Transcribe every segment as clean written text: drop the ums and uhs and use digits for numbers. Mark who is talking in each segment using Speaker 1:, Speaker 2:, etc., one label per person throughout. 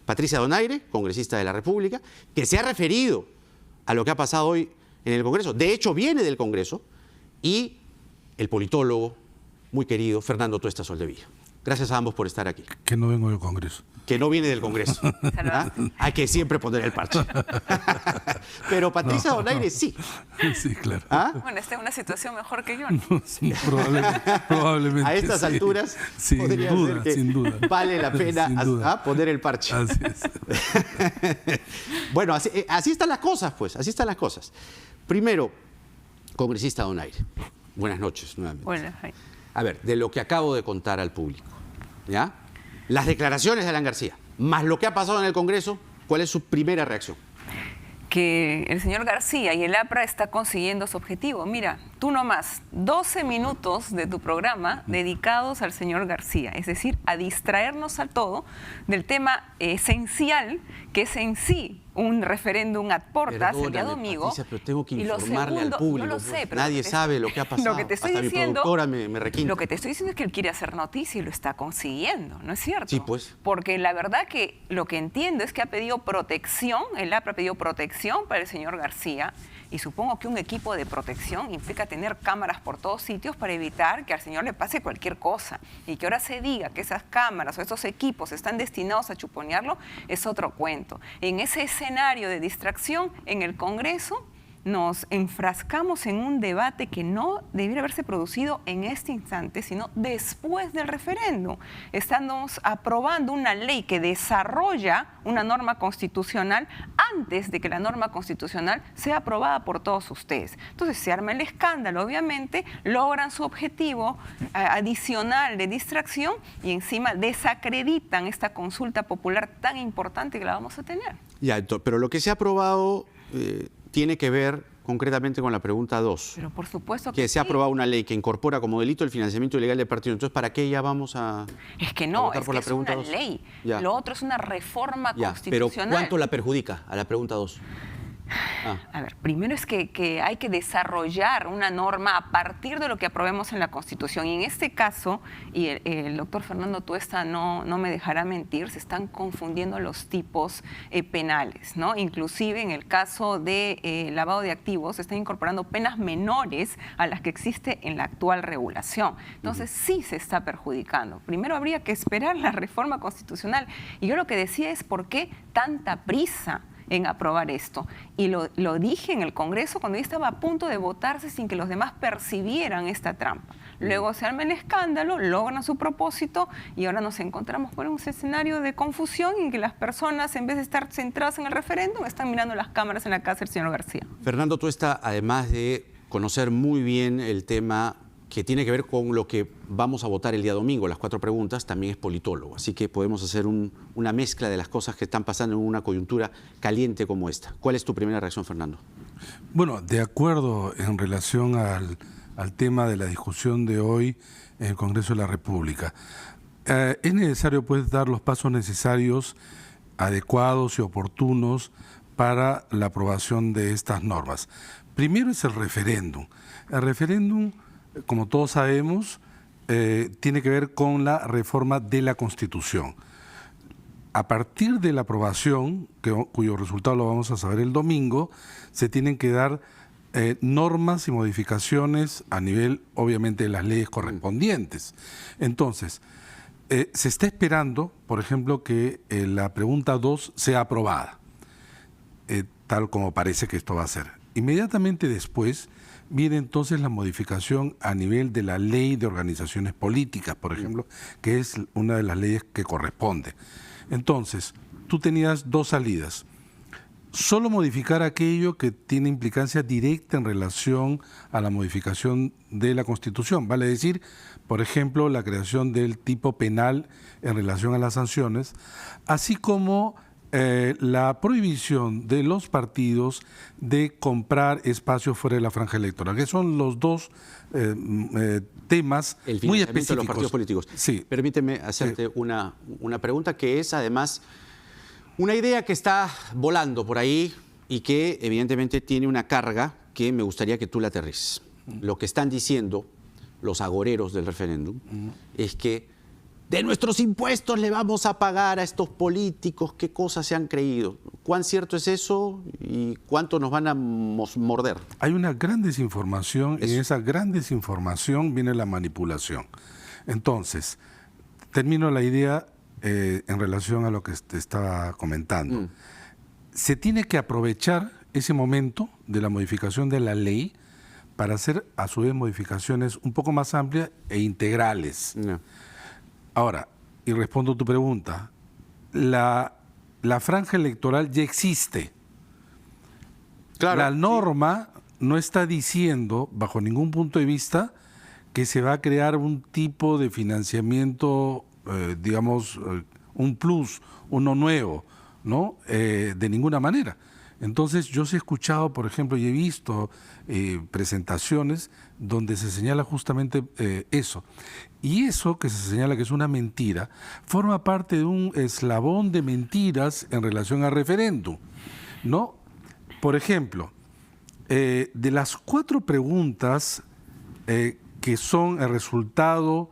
Speaker 1: Patricia Donaire, congresista de la República, que se ha referido a lo que ha pasado hoy en el Congreso. De hecho, viene del Congreso, y el politólogo muy querido Fernando Tuesta Soldevilla. Gracias a ambos por estar aquí.
Speaker 2: Que no vengo del Congreso.
Speaker 1: Que no viene del Congreso. ¿Ah? Hay que siempre poner el parche. Pero Patricia Donaire sí.
Speaker 2: Sí, claro.
Speaker 1: ¿Ah?
Speaker 3: Bueno, esta es una situación mejor que yo, ¿no?
Speaker 2: Sí, probablemente.
Speaker 1: A estas alturas,
Speaker 2: sí,
Speaker 1: podría
Speaker 2: sin duda,
Speaker 1: ser que
Speaker 2: sin duda.
Speaker 1: vale la pena
Speaker 2: Sin duda.
Speaker 1: poner el parche.
Speaker 2: Así es.
Speaker 1: Bueno, así están las cosas, pues. Así están las cosas. Primero, congresista Donaire. Buenas noches, nuevamente.
Speaker 3: Bueno,
Speaker 1: A ver, de lo que acabo de contar al público, ¿ya? Las declaraciones de Alan García, más lo que ha pasado en el Congreso, ¿cuál es su primera reacción?
Speaker 3: que el señor García y el APRA está consiguiendo su objetivo. Mira, tú nomás, 12 minutos de tu programa dedicados al señor García, es decir, a distraernos a todo del tema esencial que es en sí un referéndum ad portas el día domingo.
Speaker 1: Patricia, pero tengo que
Speaker 3: Y lo
Speaker 1: informarle
Speaker 3: segundo,
Speaker 1: al público.
Speaker 3: no lo sé, pero
Speaker 1: nadie sabe lo que ha pasado.
Speaker 3: Lo que te estoy
Speaker 1: Hasta
Speaker 3: diciendo,
Speaker 1: mi productora me requinta.
Speaker 3: Lo que te estoy diciendo es que él quiere hacer noticia y lo está consiguiendo, ¿no es cierto?
Speaker 1: Sí, pues.
Speaker 3: Porque la verdad que lo que entiendo es que ha pedido protección, el APRA ha pedido protección para el señor García, y supongo que un equipo de protección implica tener cámaras por todos sitios para evitar que al señor le pase cualquier cosa. Y que ahora se diga que esas cámaras o esos equipos están destinados a chuponearlo es otro cuento. En ese escenario de distracción en el Congreso nos enfrascamos en un debate que no debiera haberse producido en este instante, sino después del referéndum. Estamos aprobando una ley que desarrolla una norma constitucional antes de que la norma constitucional sea aprobada por todos ustedes. Entonces se arma el escándalo, obviamente, logran su objetivo adicional de distracción y encima desacreditan esta consulta popular tan importante que la vamos a tener.
Speaker 1: Ya, pero lo que se ha aprobado tiene que ver concretamente con la pregunta 2.
Speaker 3: Pero por supuesto que
Speaker 1: se ha
Speaker 3: sí.
Speaker 1: aprobado una ley que incorpora como delito el financiamiento ilegal de partidos. Entonces, ¿para qué ya vamos a
Speaker 3: Es que no,
Speaker 1: votar
Speaker 3: es
Speaker 1: por
Speaker 3: que
Speaker 1: la
Speaker 3: es
Speaker 1: pregunta
Speaker 3: una
Speaker 1: 2?
Speaker 3: ley.
Speaker 1: Ya.
Speaker 3: Lo otro es una reforma
Speaker 1: Ya, pero
Speaker 3: constitucional.
Speaker 1: ¿cuánto la perjudica a la pregunta 2?
Speaker 3: A ver, primero es que hay que desarrollar una norma a partir de lo que aprobemos en la Constitución. Y en este caso, y el doctor Fernando Tuesta no me dejará mentir, se están confundiendo los tipos penales, ¿no? Inclusive en el caso de lavado de activos, se están incorporando penas menores a las que existe en la actual regulación. Entonces, sí se está perjudicando. Primero habría que esperar la reforma constitucional. Y yo lo que decía es, ¿por qué tanta prisa en aprobar esto? Y lo dije en el Congreso cuando ya estaba a punto de votarse sin que los demás percibieran esta trampa. Luego se arma el escándalo, logran su propósito y ahora nos encontramos con un escenario de confusión en que las personas, en vez de estar centradas en el referéndum, están mirando las cámaras en la casa del señor García.
Speaker 1: Fernando Tuesta, además de conocer muy bien el tema que tiene que ver con lo que vamos a votar el día domingo, las 4 preguntas, también es politólogo. Así que podemos hacer una mezcla de las cosas que están pasando en una coyuntura caliente como esta. ¿Cuál es tu primera reacción, Fernando?
Speaker 2: Bueno, de acuerdo en relación al tema de la discusión de hoy en el Congreso de la República. Es necesario, pues, dar los pasos necesarios, adecuados y oportunos para la aprobación de estas normas. Primero es el referéndum. El referéndum, como todos sabemos, tiene que ver con la reforma de la Constitución. A partir de la aprobación, cuyo resultado lo vamos a saber el domingo, se tienen que dar normas y modificaciones a nivel, obviamente, de las leyes correspondientes. Entonces, se está esperando, por ejemplo, que la pregunta 2 sea aprobada, tal como parece que esto va a ser. Inmediatamente después viene entonces la modificación a nivel de la ley de organizaciones políticas, por ejemplo, que es una de las leyes que corresponde. Entonces, tú tenías 2 salidas. Solo modificar aquello que tiene implicancia directa en relación a la modificación de la Constitución. Vale decir, por ejemplo, la creación del tipo penal en relación a las sanciones, así como la prohibición de los partidos de comprar espacios fuera de la franja electoral, que son los 2 temas muy específicos.
Speaker 1: De los partidos políticos.
Speaker 2: Sí.
Speaker 1: Permíteme hacerte una pregunta que es, además, una idea que está volando por ahí y que evidentemente tiene una carga que me gustaría que tú la aterrices. Lo que están diciendo los agoreros del referéndum es que de nuestros impuestos le vamos a pagar a estos políticos, qué cosas se han creído. ¿Cuán cierto es eso y cuánto nos van a morder?
Speaker 2: Hay una gran desinformación y en esa gran desinformación viene la manipulación. Entonces, termino la idea en relación a lo que te estaba comentando. Se tiene que aprovechar ese momento de la modificación de la ley para hacer a su vez modificaciones un poco más amplias e integrales.
Speaker 1: No.
Speaker 2: Ahora, y respondo a tu pregunta, la franja electoral ya existe.
Speaker 1: Claro,
Speaker 2: la norma no está diciendo, bajo ningún punto de vista, que se va a crear un tipo de financiamiento, digamos, un plus, uno nuevo, ¿no? De ninguna manera. Entonces, yo sí he escuchado, por ejemplo, y he visto presentaciones donde se señala justamente eso. Y eso que se señala que es una mentira, forma parte de un eslabón de mentiras en relación al referéndum, ¿no? Por ejemplo, de las 4 preguntas que son el resultado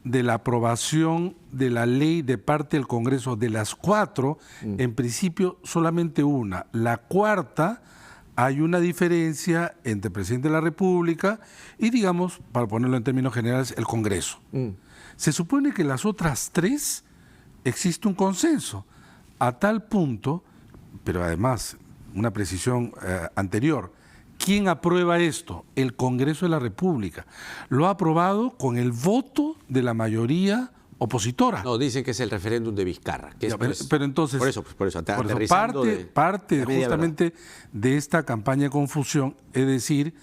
Speaker 2: de la aprobación de la ley de parte del Congreso, de las 4, en principio solamente una. La cuarta, hay una diferencia entre el presidente de la República y, digamos, para ponerlo en términos generales, el Congreso. Se supone que las otras 3 existe un consenso, a tal punto, pero además, una precisión anterior, ¿quién aprueba esto? El Congreso de la República. Lo ha aprobado con el voto de la mayoría opositora.
Speaker 1: No, dicen que es el referéndum de Vizcarra. Que
Speaker 2: Ya,
Speaker 1: es,
Speaker 2: pero entonces,
Speaker 1: por eso aterrizando
Speaker 2: parte justamente de esta campaña de confusión, es decir,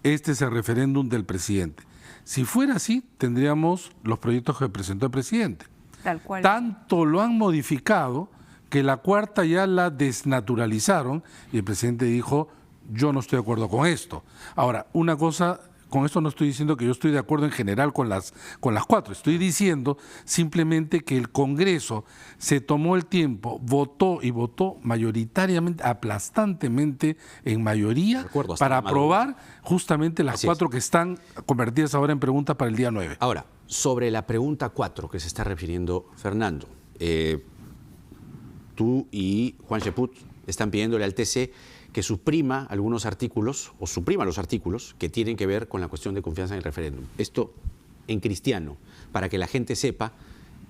Speaker 2: este es el referéndum del presidente. Si fuera así, tendríamos los proyectos que presentó el presidente.
Speaker 3: Tal cual.
Speaker 2: Tanto lo han modificado que la cuarta ya la desnaturalizaron y el presidente dijo, yo no estoy de acuerdo con esto. Ahora, una cosa, con esto no estoy diciendo que yo estoy de acuerdo en general con las 4, estoy diciendo simplemente que el Congreso se tomó el tiempo, votó y votó mayoritariamente, aplastantemente en mayoría para aprobar justamente las 4 que están convertidas ahora en preguntas para el día 9.
Speaker 1: Ahora, sobre la pregunta 4 que se está refiriendo Fernando, tú y Juan Cheput están pidiéndole al TC que suprima algunos artículos, o suprima los artículos que tienen que ver con la cuestión de confianza en el referéndum. Esto en cristiano, para que la gente sepa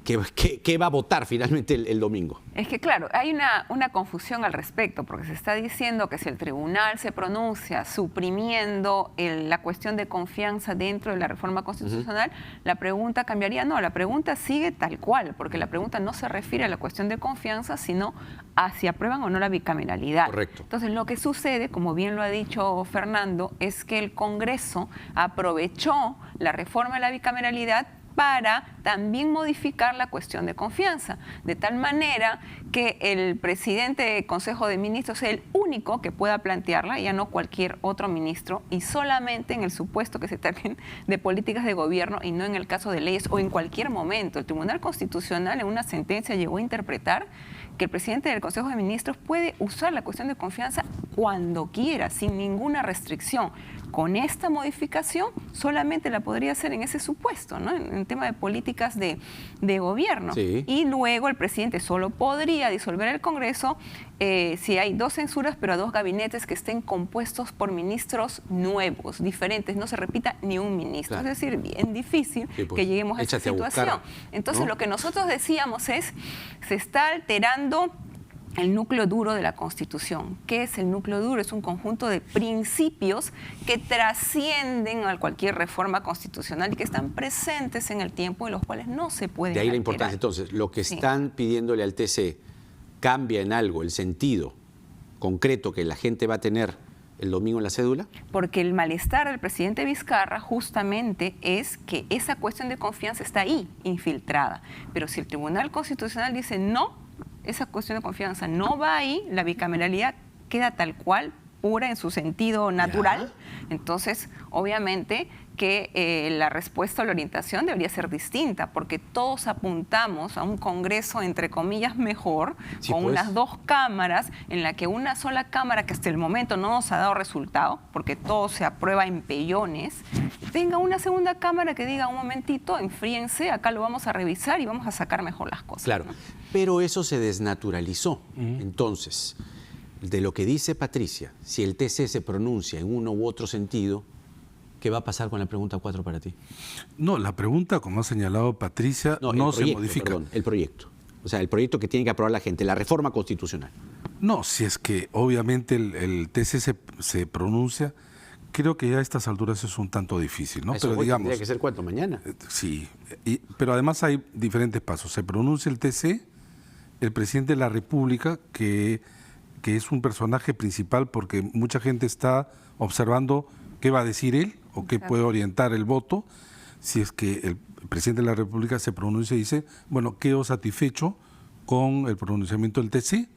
Speaker 1: qué va a votar finalmente el domingo.
Speaker 3: Es que claro, hay una confusión al respecto, porque se está diciendo que si el tribunal se pronuncia suprimiendo la cuestión de confianza dentro de la reforma constitucional, la pregunta cambiaría. No, la pregunta sigue tal cual, porque la pregunta no se refiere a la cuestión de confianza, sino a si aprueban o no la bicameralidad.
Speaker 1: Correcto.
Speaker 3: Entonces, lo que sucede, como bien lo ha dicho Fernando, es que el Congreso aprovechó la reforma de la bicameralidad para también modificar la cuestión de confianza, de tal manera que el presidente del Consejo de Ministros sea el único que pueda plantearla, ya no cualquier otro ministro, y solamente en el supuesto que se traten de políticas de gobierno y no en el caso de leyes o en cualquier momento. El Tribunal Constitucional en una sentencia llegó a interpretar que el presidente del Consejo de Ministros puede usar la cuestión de confianza cuando quiera, sin ninguna restricción. Con esta modificación solamente la podría hacer en ese supuesto, ¿no? En tema de políticas de gobierno.
Speaker 1: Sí.
Speaker 3: Y luego el presidente solo podría disolver el Congreso si hay 2 censuras, pero a 2 gabinetes que estén compuestos por ministros nuevos, diferentes, no se repita ni un ministro.
Speaker 1: Claro.
Speaker 3: Es decir, bien difícil que lleguemos a esta situación. Entonces, lo que nosotros decíamos es, se está alterando el núcleo duro de la Constitución. ¿Qué es el núcleo duro? Es un conjunto de principios que trascienden a cualquier reforma constitucional y que están presentes en el tiempo y los cuales no se pueden
Speaker 1: De ahí la
Speaker 3: alterar.
Speaker 1: importancia. Entonces, lo que están pidiéndole al TC cambia en algo el sentido concreto que la gente va a tener el domingo en la cédula.
Speaker 3: Porque el malestar del presidente Vizcarra justamente es que esa cuestión de confianza está ahí, infiltrada. Pero si el Tribunal Constitucional dice no, esa cuestión de confianza no va ahí, la bicameralidad queda tal cual pura en su sentido natural. Entonces, obviamente que la respuesta o la orientación debería ser distinta, porque todos apuntamos a un Congreso, entre comillas, mejor,
Speaker 1: Sí,
Speaker 3: con
Speaker 1: pues.
Speaker 3: unas 2 cámaras, en la que una sola cámara, que hasta el momento no nos ha dado resultado, porque todo se aprueba en pellones, tenga una segunda cámara que diga, un momentito, enfríense, acá lo vamos a revisar y vamos a sacar mejor las cosas.
Speaker 1: Claro,
Speaker 3: ¿no?
Speaker 1: pero eso se desnaturalizó. Entonces, de lo que dice Patricia, si el TC se pronuncia en uno u otro sentido, ¿qué va a pasar con la pregunta 4 para ti?
Speaker 2: No, la pregunta, como ha señalado Patricia, no
Speaker 1: el
Speaker 2: se
Speaker 1: proyecto,
Speaker 2: modifica.
Speaker 1: perdón, el proyecto. O sea, el proyecto que tiene que aprobar la gente, la reforma constitucional.
Speaker 2: No, si es que obviamente el TC se pronuncia, creo que ya a estas alturas es un tanto difícil, ¿no?
Speaker 1: Eso
Speaker 2: Pero
Speaker 1: voy,
Speaker 2: digamos,
Speaker 1: tendría que ser ¿cuánto? ¿Mañana?
Speaker 2: sí, pero además hay diferentes pasos. Se pronuncia el TC, el presidente de la República, que es un personaje principal porque mucha gente está observando qué va a decir él o qué puede orientar el voto. Si es que el presidente de la República se pronuncia y dice, bueno, quedo satisfecho con el pronunciamiento del TC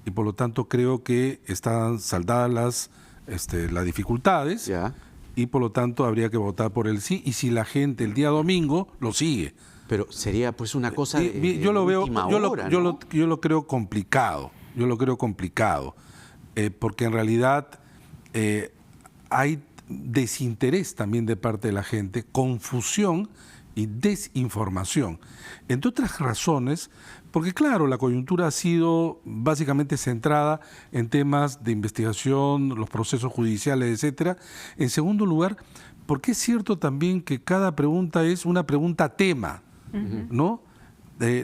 Speaker 2: y por lo tanto creo que están saldadas las dificultades.
Speaker 1: Ya.
Speaker 2: Y por lo tanto habría que votar por el sí, y si la gente el día domingo lo sigue.
Speaker 1: Pero sería pues una cosa de
Speaker 2: Yo lo veo,
Speaker 1: última
Speaker 2: yo
Speaker 1: hora, ¿no?
Speaker 2: lo creo complicado, porque en realidad hay desinterés también de parte de la gente, confusión y desinformación. Entre otras razones, porque claro, la coyuntura ha sido básicamente centrada en temas de investigación, los procesos judiciales, etcétera. En segundo lugar, porque es cierto también que cada pregunta es una pregunta tema, ¿no?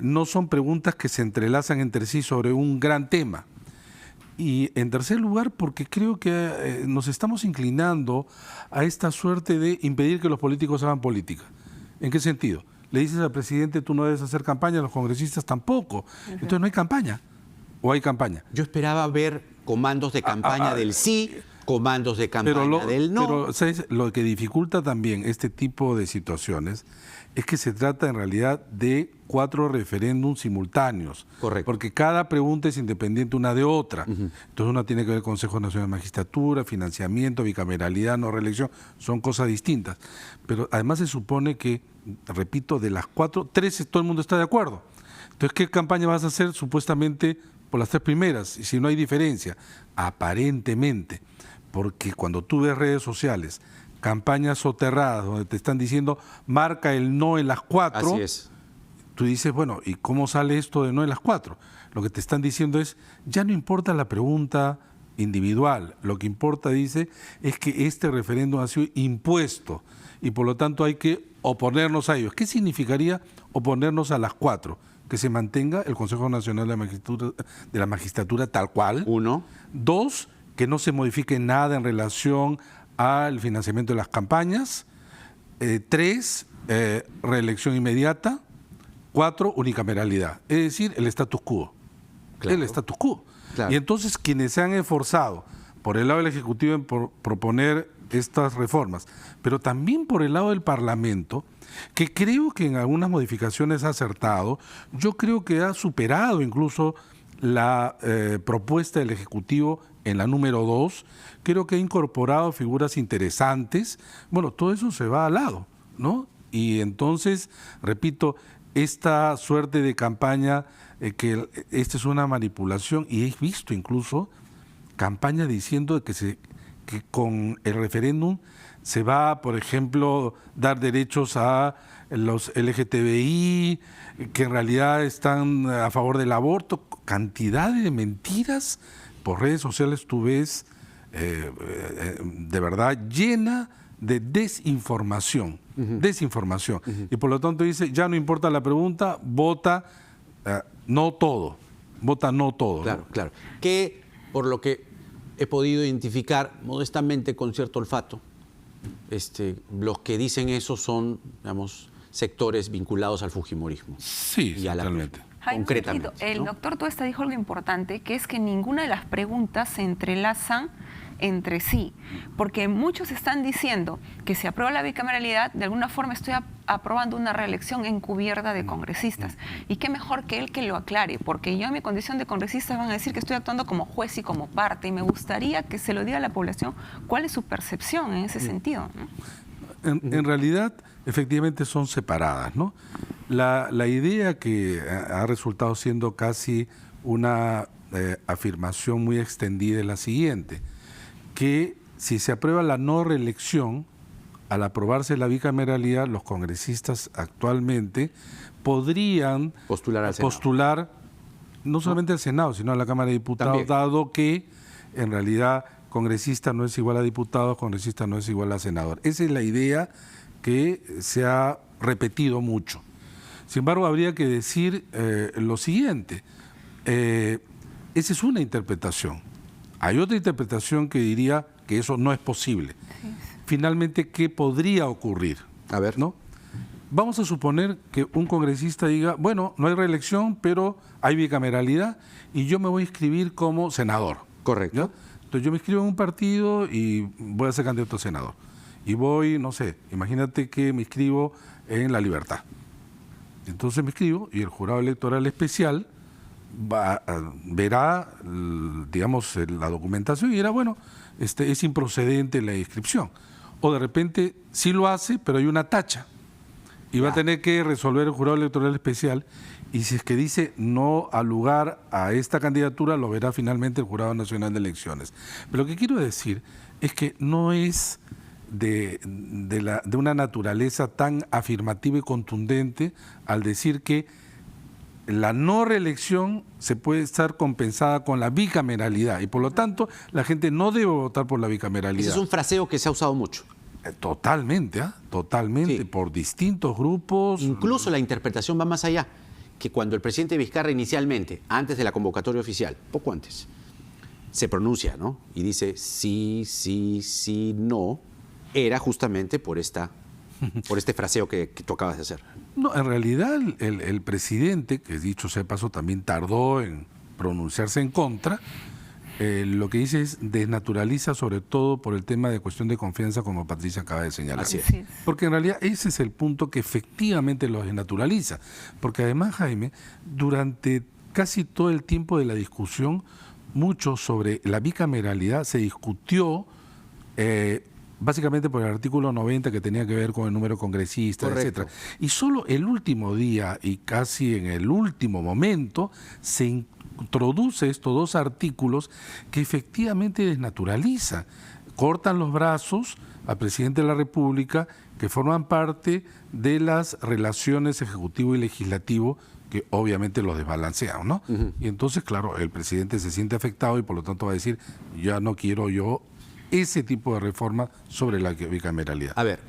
Speaker 2: No son preguntas que se entrelazan entre sí sobre un gran tema. Y en tercer lugar, porque creo que nos estamos inclinando a esta suerte de impedir que los políticos hagan política. ¿En qué sentido? Le dices al presidente, tú no debes hacer campaña, los congresistas tampoco. Entonces no hay campaña. ¿O hay campaña?
Speaker 1: Yo esperaba ver comandos de campaña del sí, comandos de campaña del no.
Speaker 2: Pero ¿sabes? Lo que dificulta también este tipo de situaciones es que se trata en realidad de 4 referéndums simultáneos.
Speaker 1: Correcto.
Speaker 2: Porque cada pregunta es independiente una de otra. Entonces una tiene que ver Consejo Nacional de Magistratura, financiamiento, bicameralidad, no reelección, son cosas distintas. Pero además se supone que, repito, de las 4, 3 todo el mundo está de acuerdo. Entonces, ¿qué campaña vas a hacer supuestamente por las 3 primeras? Y si no hay diferencia, aparentemente, porque cuando tú ves redes sociales, campañas soterradas donde te están diciendo marca el no en las 4,
Speaker 1: Así es.
Speaker 2: tú dices, bueno, ¿y cómo sale esto de no en las 4? Lo que te están diciendo es, ya no importa la pregunta individual, lo que importa, dice, es que este referéndum ha sido impuesto y por lo tanto hay que oponernos a ellos. ¿Qué significaría oponernos a las 4? Que se mantenga el Consejo Nacional de la Magistratura tal cual.
Speaker 1: 1.
Speaker 2: 2, que no se modifique nada en relación al financiamiento de las campañas. 3, reelección inmediata. 4, unicameralidad. Es decir, el status quo.
Speaker 1: Claro.
Speaker 2: El status quo.
Speaker 1: Claro.
Speaker 2: Y entonces quienes se han esforzado por el lado del Ejecutivo en proponer estas reformas, pero también por el lado del Parlamento, que creo que en algunas modificaciones ha acertado, yo creo que ha superado incluso la propuesta del Ejecutivo en la número 2, creo que ha incorporado figuras interesantes. Bueno, todo eso se va al lado, ¿no? Y entonces, repito, esta suerte de campaña, que esta es una manipulación, y he visto incluso campaña diciendo que con el referéndum se va, por ejemplo, dar derechos a los LGTBI, que en realidad están a favor del aborto. Cantidad de mentiras por redes sociales tú ves, de verdad, llena de desinformación. Desinformación. Y por lo tanto dice, ya no importa la pregunta, vota no todo. Vota no todo.
Speaker 1: Claro,
Speaker 2: ¿no?
Speaker 1: claro. Que por lo que he podido identificar modestamente con cierto olfato, los que dicen eso son, digamos, sectores vinculados al fujimorismo.
Speaker 2: Sí,
Speaker 1: y a la
Speaker 2: totalmente.
Speaker 3: Jaime,
Speaker 1: concretamente.
Speaker 3: el
Speaker 1: ¿no?
Speaker 3: doctor Tuesta dijo algo importante, que es que ninguna de las preguntas se entrelazan entre sí, porque muchos están diciendo que si aprueba la bicameralidad, de alguna forma estoy aprobando una reelección encubierta de congresistas. Y qué mejor que él que lo aclare, porque yo en mi condición de congresista van a decir que estoy actuando como juez y como parte, y me gustaría que se lo diga a la población cuál es su percepción en ese sentido, ¿no?
Speaker 2: En realidad, efectivamente son separadas, ¿no? La idea que ha resultado siendo casi una afirmación muy extendida es la siguiente, que si se aprueba la no reelección, al aprobarse la bicameralidad, los congresistas actualmente podrían postular no solamente al Senado, sino a la Cámara de Diputados, también, dado que en realidad congresista no es igual a diputado, congresista no es igual a senador. Esa es la idea que se ha repetido mucho. Sin embargo, habría que decir lo siguiente, esa es una interpretación. Hay otra interpretación que diría que eso no es posible. Sí. Finalmente, ¿qué podría ocurrir?
Speaker 1: A ver,
Speaker 2: ¿no? Vamos a suponer que un congresista diga, bueno, no hay reelección, pero hay bicameralidad y yo me voy a inscribir como senador.
Speaker 1: Correcto.
Speaker 2: ¿Ya? Entonces yo me inscribo en un partido y voy a ser candidato a senador. Y voy, no sé, imagínate que me inscribo en La Libertad. Entonces me inscribo y el jurado electoral especial verá, digamos, la documentación y dirá, bueno, es improcedente la inscripción. O de repente sí lo hace, pero hay una tacha. Y va a tener que resolver el jurado electoral especial. Y si es que dice no al lugar a esta candidatura, lo verá finalmente el Jurado Nacional de Elecciones. Pero lo que quiero decir es que no es de una naturaleza tan afirmativa y contundente al decir que la no reelección se puede estar compensada con la bicameralidad y por lo tanto la gente no debe votar por la bicameralidad.
Speaker 1: Ese es un fraseo que se ha usado mucho.
Speaker 2: Totalmente, totalmente, sí, por distintos grupos.
Speaker 1: Incluso la interpretación va más allá, que cuando el presidente Vizcarra inicialmente, antes de la convocatoria oficial, poco antes, se pronuncia, ¿no? Y dice sí, sí, sí, no, era justamente por este fraseo que tú acabas de hacer.
Speaker 2: No, en realidad el presidente, que dicho sea de paso también tardó en pronunciarse en contra, lo que dice es desnaturaliza sobre todo por el tema de cuestión de confianza, como Patricia acaba de señalar.
Speaker 1: Así es.
Speaker 2: Porque en realidad ese es el punto que efectivamente lo desnaturaliza. Porque además, Jaime, durante casi todo el tiempo de la discusión, mucho sobre la bicameralidad se discutió básicamente por el artículo 90 que tenía que ver con el número de congresistas, etcétera. Y solo el último día y casi en el último momento se introduce estos dos artículos que efectivamente desnaturaliza, cortan los brazos al presidente de la República, que forman parte de las relaciones ejecutivo y legislativo, que obviamente los desbalancean, ¿no? Y entonces, claro, el presidente se siente afectado y por lo tanto va a decir, ya no quiero yo ese tipo de reforma sobre la bicameralidad.
Speaker 1: A ver,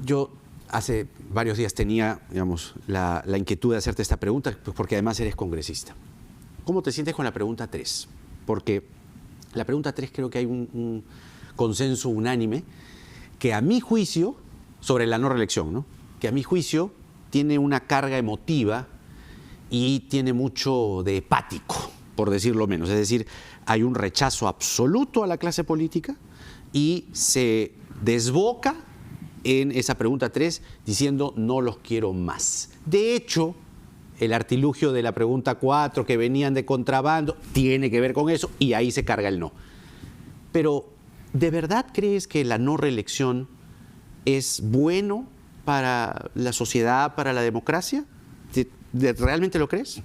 Speaker 1: yo hace varios días tenía, digamos, la inquietud de hacerte esta pregunta, pues porque además eres congresista. ¿Cómo te sientes con la pregunta 3? Porque la pregunta 3 creo que hay un consenso unánime que a mi juicio, sobre la no reelección, ¿no? Que a mi juicio tiene una carga emotiva y tiene mucho de hepático, por decirlo menos. Es decir, hay un rechazo absoluto a la clase política y se desboca en esa pregunta 3 diciendo no los quiero más. De hecho, el artilugio de la pregunta 4 que venían de contrabando tiene que ver con eso y ahí se carga el no. Pero, ¿de verdad crees que la no reelección es bueno para la sociedad, para la democracia? ¿Realmente lo crees?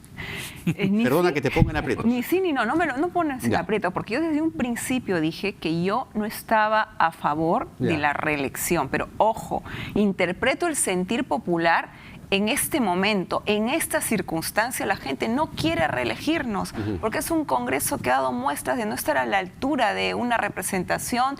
Speaker 1: Perdona que te ponga en aprieto.
Speaker 3: Ni sí ni no, no pones en aprieto, porque yo desde un principio dije que yo no estaba a favor de la reelección, pero ojo, interpreto el sentir popular. En este momento, en esta circunstancia, la gente no quiere reelegirnos, porque es un Congreso que ha dado muestras de no estar a la altura de una representación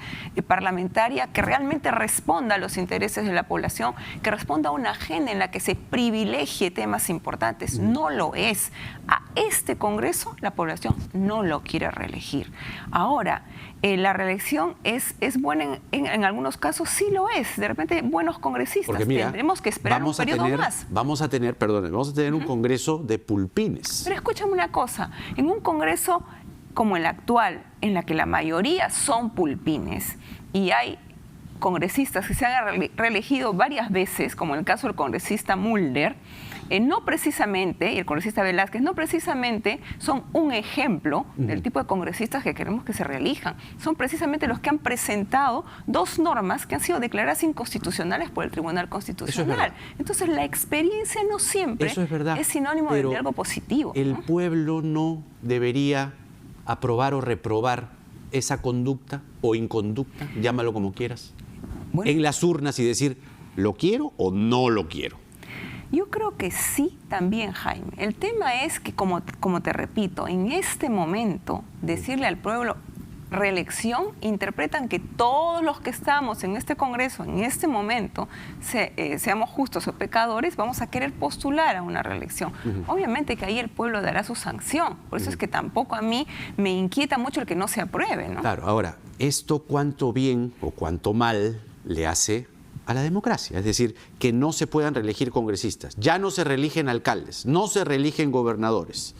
Speaker 3: parlamentaria que realmente responda a los intereses de la población, que responda a una agenda en la que se privilegie temas importantes. No lo es. A este Congreso la población no lo quiere reelegir. Ahora, la reelección es buena en algunos casos, sí lo es. De repente, buenos congresistas.
Speaker 1: Porque mira,
Speaker 3: tendremos que esperar un periodo más.
Speaker 1: Vamos a tener un Congreso de pulpines.
Speaker 3: Pero escúchame una cosa, en un Congreso como el actual, en la que la mayoría son pulpines y hay congresistas que se han reelegido varias veces, como en el caso del congresista Mulder, no precisamente, y el congresista Velázquez, no precisamente son un ejemplo del tipo de congresistas que queremos que se reelijan. Son precisamente los que han presentado 2 normas que han sido declaradas inconstitucionales por el Tribunal Constitucional. Entonces, la experiencia no siempre es sinónimo de algo positivo, ¿no?
Speaker 1: El pueblo no debería aprobar o reprobar esa conducta o inconducta, llámalo como quieras, en las urnas y decir, ¿lo quiero o no lo quiero?
Speaker 3: Yo creo que sí también, Jaime. El tema es que, como te repito, en este momento, decirle al pueblo reelección, interpretan que todos los que estamos en este Congreso, en este momento, seamos justos o pecadores, vamos a querer postular a una reelección. Obviamente que ahí el pueblo dará su sanción. Por eso es que tampoco a mí me inquieta mucho el que no se apruebe, ¿no?
Speaker 1: Claro, ahora, ¿esto cuánto bien o cuánto mal le hace a la democracia? Es decir, que no se puedan reelegir congresistas, ya no se reeligen alcaldes, no se reeligen gobernadores.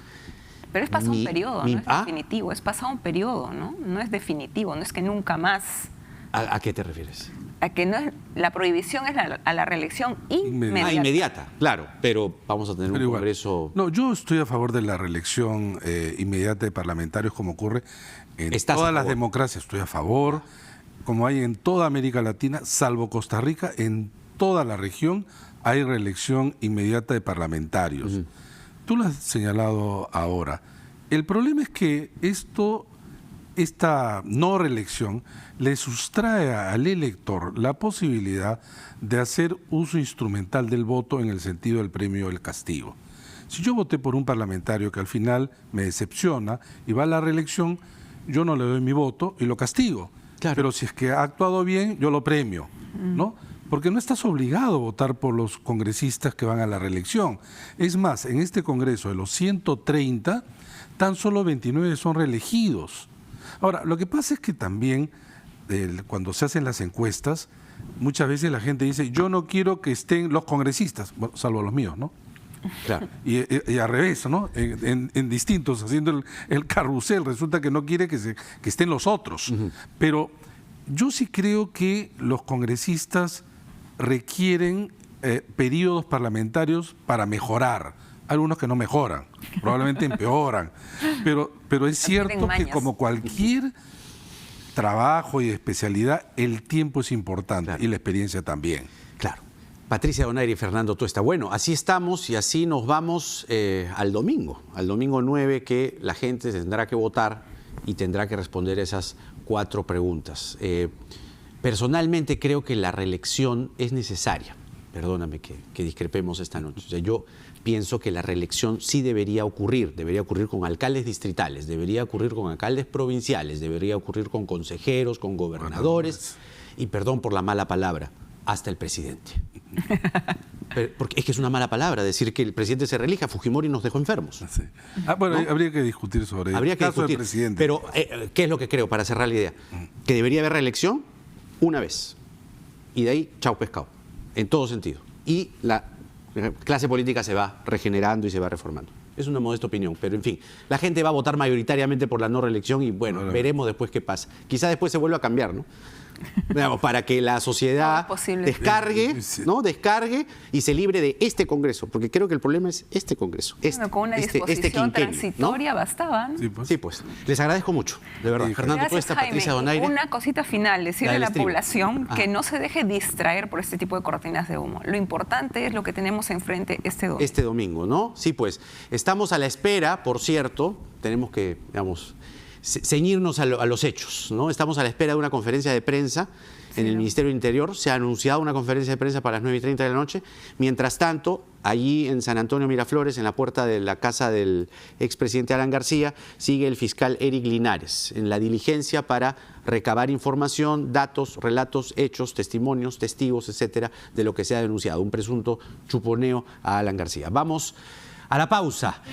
Speaker 3: Pero es pasado un periodo, no es definitivo, es pasado un periodo, ¿no? No es definitivo, no es que nunca más.
Speaker 1: ¿A qué te refieres?
Speaker 3: A que no es, la prohibición es a la reelección inmediata.
Speaker 1: Inmediata, claro, pero vamos a tener un Congreso...
Speaker 2: No, yo estoy a favor de la reelección inmediata de parlamentarios, como ocurre en todas las democracias. Estoy a favor, como hay en toda América Latina, salvo Costa Rica, en toda la región hay reelección inmediata de parlamentarios. Tú lo has señalado ahora. El problema es que esta no reelección le sustrae al elector la posibilidad de hacer uso instrumental del voto en el sentido del premio o el castigo. Si yo voté por un parlamentario que al final me decepciona y va a la reelección, yo no le doy mi voto y lo castigo. Claro. Pero si es que ha actuado bien, yo lo premio, ¿no? Porque no estás obligado a votar por los congresistas que van a la reelección. Es más, en este Congreso de los 130, tan solo 29 son reelegidos. Ahora, lo que pasa es que también, cuando se hacen las encuestas, muchas veces la gente dice, yo no quiero que estén los congresistas, bueno, salvo los míos, ¿no? Claro. Y al revés, ¿no? En distintos, haciendo el carrusel, resulta que no quiere que estén los otros. Pero yo sí creo que los congresistas requieren periodos parlamentarios para mejorar. Algunos que no mejoran, probablemente empeoran. Pero es cierto que como cualquier trabajo y especialidad, el tiempo es importante, claro, y la experiencia también.
Speaker 1: Claro. Patricia Donaire y Fernando Tuesta. Bueno, así estamos y así nos vamos al domingo 9, que la gente tendrá que votar y tendrá que responder esas 4 preguntas. Personalmente creo que la reelección es necesaria. Perdóname que discrepemos esta noche. O sea, yo pienso que la reelección sí debería ocurrir con alcaldes distritales, debería ocurrir con alcaldes provinciales, debería ocurrir con consejeros, con gobernadores y, perdón por la mala palabra, hasta el presidente. Porque es que es una mala palabra decir que el presidente se reelija. Fujimori nos dejó enfermos. Sí.
Speaker 2: Bueno, ¿no? Habría que discutir sobre el caso del presidente.
Speaker 1: Pero, ¿qué es lo que creo, para cerrar la idea? Que debería haber reelección una vez. Y de ahí, chau pescado. En todo sentido. Y la clase política se va regenerando y se va reformando. Es una modesta opinión, pero en fin, la gente va a votar mayoritariamente por la no reelección y bueno, veremos después qué pasa. Quizá después se vuelva a cambiar, ¿no? Digamos, para que la sociedad descargue, ¿no? Descargue y se libre de este Congreso, porque creo que el problema es este Congreso.
Speaker 3: Bueno, con una disposición transitoria, ¿no? Bastaba, ¿no?
Speaker 1: Sí, pues. Les agradezco mucho, de verdad. Fernando Tuesta, Patricia Donaire.
Speaker 3: Una cosita final, decirle a la población que no se deje distraer por este tipo de cortinas de humo. Lo importante es lo que tenemos enfrente este domingo.
Speaker 1: Este domingo, ¿no? Sí, pues. Estamos a la espera, por cierto, tenemos que, digamos, ceñirnos a los hechos, ¿no? Estamos a la espera de una conferencia de prensa en el Ministerio del Interior. Se ha anunciado una conferencia de prensa para las 9:30 de la noche. Mientras tanto, allí en San Antonio Miraflores, en la puerta de la casa del expresidente Alan García, sigue el fiscal Eric Linares en la diligencia para recabar información, datos, relatos, hechos, testimonios, testigos, etcétera, de lo que se ha denunciado, un presunto chuponeo a Alan García. Vamos a la pausa.